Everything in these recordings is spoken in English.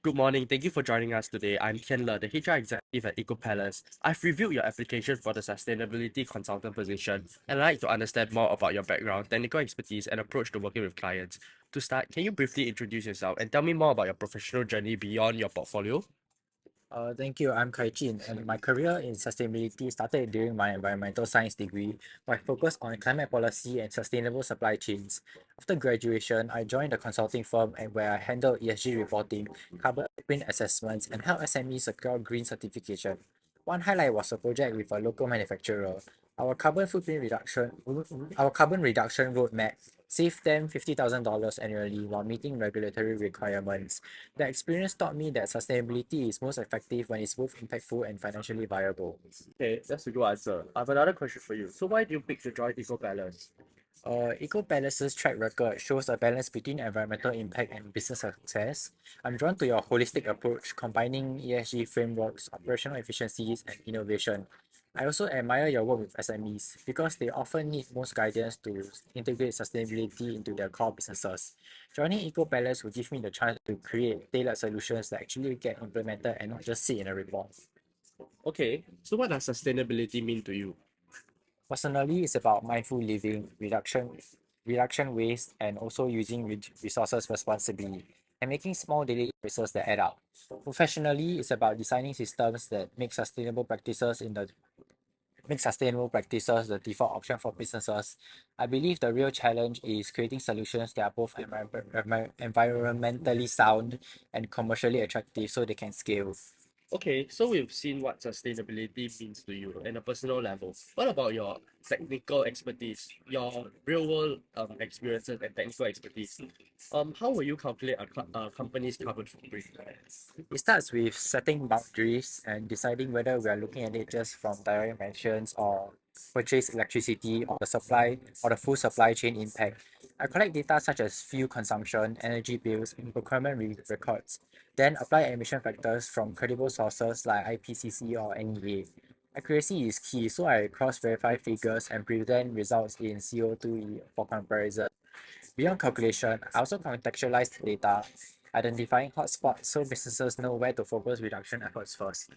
Good morning. Thank you for joining us today. I'm Tian, the HR executive at Eco Palace. I've reviewed your application for the sustainability consultant position, and I'd like to understand more about your background, technical expertise, and approach to working with clients. To start, can you briefly introduce yourself and tell me more about your professional journey beyond your portfolio? Thank you. I'm Kai Jin, and my career in sustainability started during my environmental science degree, where I focused on climate policy and sustainable supply chains. After graduation, I joined a consulting firm and where I handled ESG reporting, carbon footprint assessments, and helped SMEs secure green certification. One highlight was a project with a local manufacturer. Our carbon footprint reduction, our carbon reduction roadmap saved them $50,000 annually while meeting regulatory requirements. The experience taught me that sustainability is most effective when it's both impactful and financially viable. Okay, that's a good answer. I have another question for you. So why do you pick to join Eco Palace? Eco Palace's track record shows a balance between environmental impact and business success. I'm drawn to your holistic approach, combining ESG frameworks, operational efficiencies, and innovation. I also admire your work with SMEs because they often need most guidance to integrate sustainability into their core businesses. Joining Eco Palace will give me the chance to create tailored solutions that actually get implemented and not just sit in a report. Okay, so what does sustainability mean to you? Personally, it's about mindful living, reduction waste, and also using resources responsibly and making small daily choices that add up. Professionally, it's about designing systems that make sustainable practices the default option for businesses. I believe the real challenge is creating solutions that are both environmentally sound and commercially attractive so they can scale. Okay, so we've seen what sustainability means to you on a personal level. What about your technical expertise, your real world experiences and technical expertise? How will you calculate a company's carbon footprint? It starts with setting boundaries and deciding whether we are looking at it just from direct emissions or purchase electricity or the full supply chain impact. I collect data such as fuel consumption, energy bills, and procurement records, then apply emission factors from credible sources like IPCC or NEA. Accuracy is key, so I cross-verify figures and present results in CO2 for comparison. Beyond calculation, I also contextualize the data, identifying hotspots so businesses know where to focus reduction efforts first.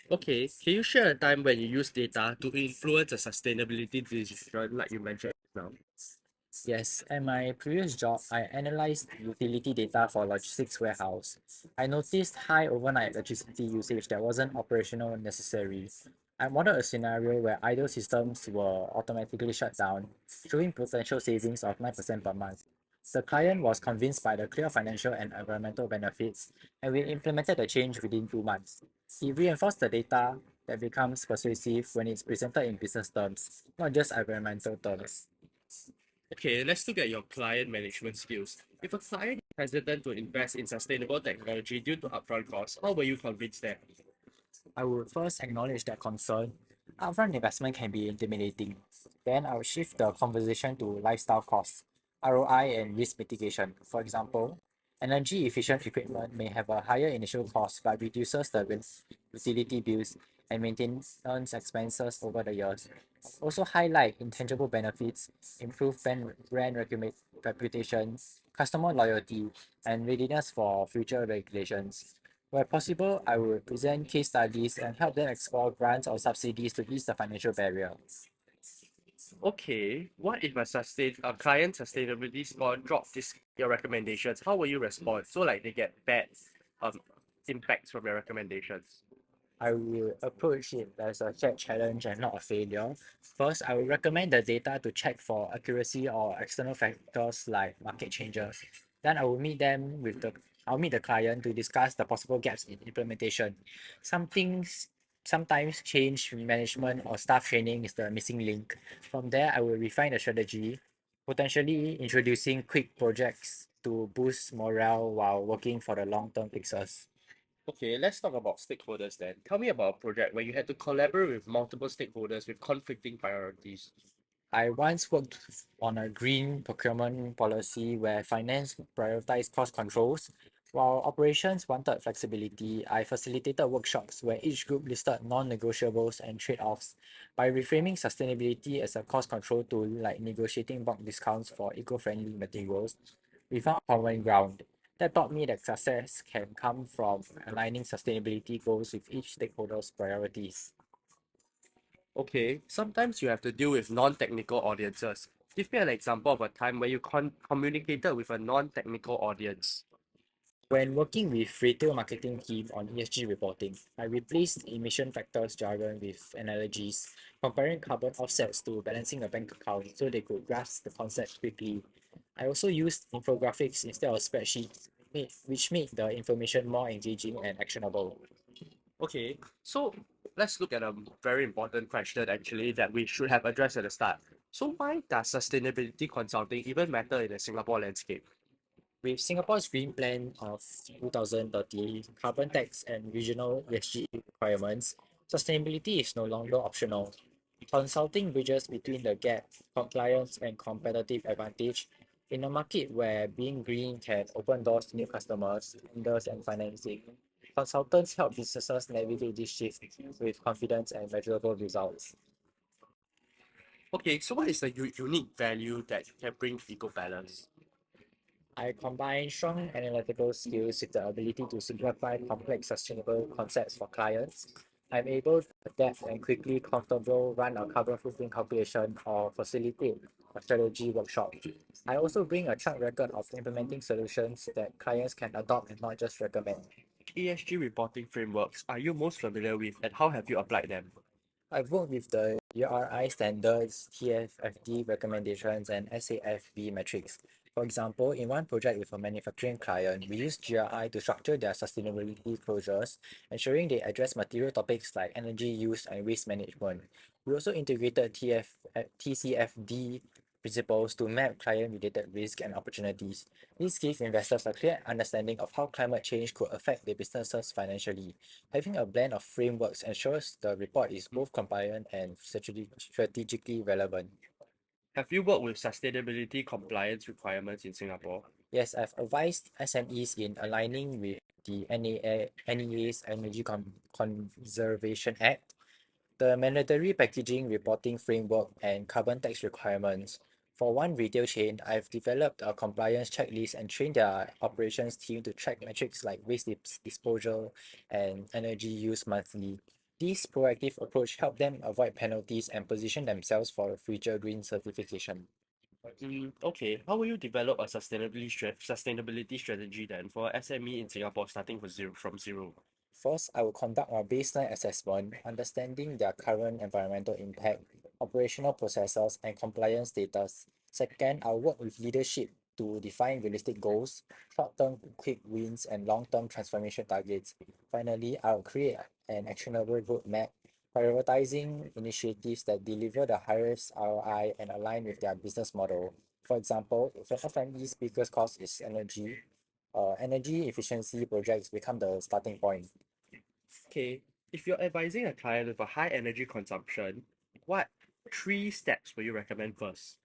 Okay, can you share a time when you use data to influence a sustainability decision like you mentioned now? Yes, at my previous job, I analyzed utility data for logistics warehouse. I noticed high overnight electricity usage that wasn't operational necessary. I modeled a scenario where idle systems were automatically shut down, showing potential savings of 9% per month. The client was convinced by the clear financial and environmental benefits, and we implemented the change within 2 months. It reinforced the data that becomes persuasive when it's presented in business terms, not just environmental terms. Okay, let's look at your client management skills. If a client is hesitant to invest in sustainable technology due to upfront costs, how will you convince them? I would first acknowledge that concern. Upfront investment can be intimidating. Then I would shift the conversation to lifestyle costs, ROI, and risk mitigation. For example, energy efficient equipment may have a higher initial cost but reduces the utility bills and maintenance expenses over the years. Also highlight intangible benefits, improve reputation, customer loyalty, and readiness for future regulations. Where possible, I will present case studies and help them explore grants or subsidies to ease the financial barrier. Okay, what if a client sustainability score drops this your recommendations? How will you respond? So like they get bad um impacts from your recommendations. I will approach it as a shared challenge and not a failure. First, I will recommend the data to check for accuracy or external factors like market changes. Then I'll meet the client to discuss the possible gaps in implementation. Some things Sometimes change management or staff training is the missing link. From there, I will refine the strategy, potentially introducing quick projects to boost morale while working for the long-term fixes. Okay, let's talk about stakeholders then. Tell me about a project where you had to collaborate with multiple stakeholders with conflicting priorities. I once worked on a green procurement policy where finance prioritized cost controls, while operations wanted flexibility. I facilitated workshops where each group listed non-negotiables and trade-offs. By reframing sustainability as a cost control tool, like negotiating bulk discounts for eco-friendly materials, we found common ground. That taught me that success can come from aligning sustainability goals with each stakeholder's priorities. Okay, sometimes you have to deal with non-technical audiences. Give me an example of a time where you communicated with a non-technical audience. When working with retail marketing team on ESG reporting, I replaced emission factors jargon with analogies, comparing carbon offsets to balancing a bank account so they could grasp the concept quickly. I also used infographics instead of spreadsheets, which made the information more engaging and actionable. Okay, so let's look at a very important question actually that we should have addressed at the start. So why does sustainability consulting even matter in the Singapore landscape? With Singapore's Green Plan of 2030, carbon tax and regional ESG requirements, sustainability is no longer optional. Consulting bridges between the gap, compliance, and competitive advantage in a market where being green can open doors to new customers, vendors, and financing. Consultants help businesses navigate this shift with confidence and measurable results. Okay, so what is the unique value that you can bring to EcoBalance? I combine strong analytical skills with the ability to simplify complex sustainable concepts for clients. I'm able to adapt and quickly comfortable run a carbon footprint calculation or facilitate a strategy workshop. I also bring a track record of implementing solutions that clients can adopt and not just recommend. ESG reporting frameworks are you most familiar with and how have you applied them? I've worked with the URI standards, TFFD recommendations, and SAFB metrics. For example, in one project with a manufacturing client, we used GRI to structure their sustainability closures, ensuring they address material topics like energy use and waste management. We also integrated TCFD principles to map client-related risk and opportunities. This gives investors a clear understanding of how climate change could affect their businesses financially. Having a blend of frameworks ensures the report is both compliant and strategically relevant. Have you worked with sustainability compliance requirements in Singapore? Yes, I've advised SMEs in aligning with the NEA's Energy Conservation Act, the mandatory packaging reporting framework, and carbon tax requirements. For one retail chain, I've developed a compliance checklist and trained their operations team to track metrics like waste disposal and energy use monthly. This proactive approach helped them avoid penalties and position themselves for future green certification. Okay, how will you develop a sustainability strategy then for SME in Singapore starting from zero? First, I will conduct a baseline assessment, understanding their current environmental impact, operational processes, and compliance status. Second, I'll work with leadership to define realistic goals, short-term quick wins, and long-term transformation targets. Finally, I'll create an actionable roadmap, prioritizing initiatives that deliver the highest ROI and align with their business model. For example, if an FME's biggest cost is energy efficiency projects become the starting point. Okay, if you're advising a client with a high energy consumption, what three steps will you recommend first?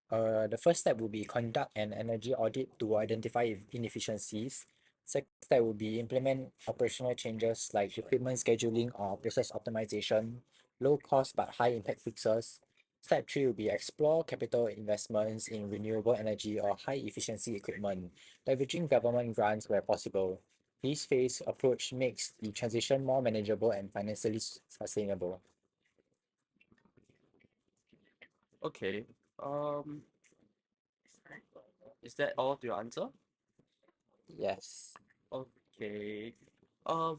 The first step will be conduct an energy audit to identify inefficiencies. Second step will be implement operational changes like equipment scheduling or process optimization, low cost but high impact fixes. Step three will be explore capital investments in renewable energy or high efficiency equipment, leveraging government grants where possible. This phase approach makes the transition more manageable and financially sustainable. Okay, um, is that all to your answer? Yes. Okay. How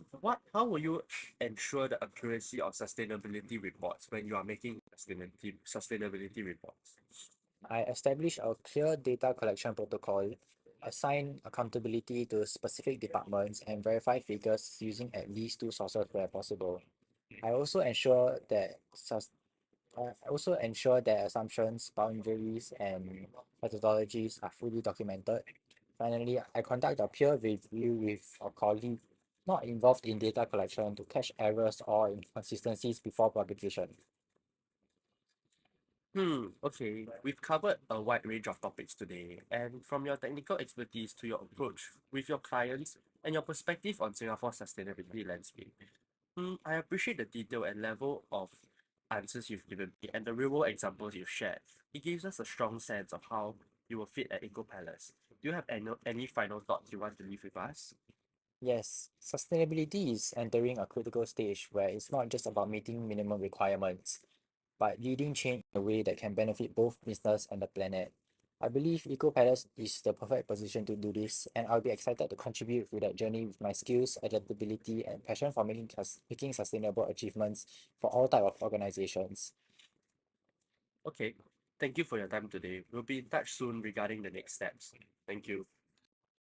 will you ensure the accuracy of sustainability reports when you are making sustainability reports? I establish a clear data collection protocol, assign accountability to specific departments, and verify figures using at least two sources where possible. I also ensure that assumptions, boundaries, and methodologies are fully documented. Finally, I conduct a peer review with a colleague not involved in data collection to catch errors or inconsistencies before publication. Okay. We've covered a wide range of topics today, and from your technical expertise to your approach with your clients and your perspective on Singapore's sustainability landscape. I appreciate the detail and level of answers you've given me and the real world examples you've shared. It gives us a strong sense of how you will fit at Eco Palace. Do you have any final thoughts you want to leave with us? Yes, sustainability is entering a critical stage where it's not just about meeting minimum requirements, but leading change in a way that can benefit both business and the planet. I believe EcoPalace is the perfect position to do this, and I'll be excited to contribute to that journey with my skills, adaptability, and passion for making sustainable achievements for all type of organizations. Okay. Thank you for your time today. We'll be in touch soon regarding the next steps. Thank you.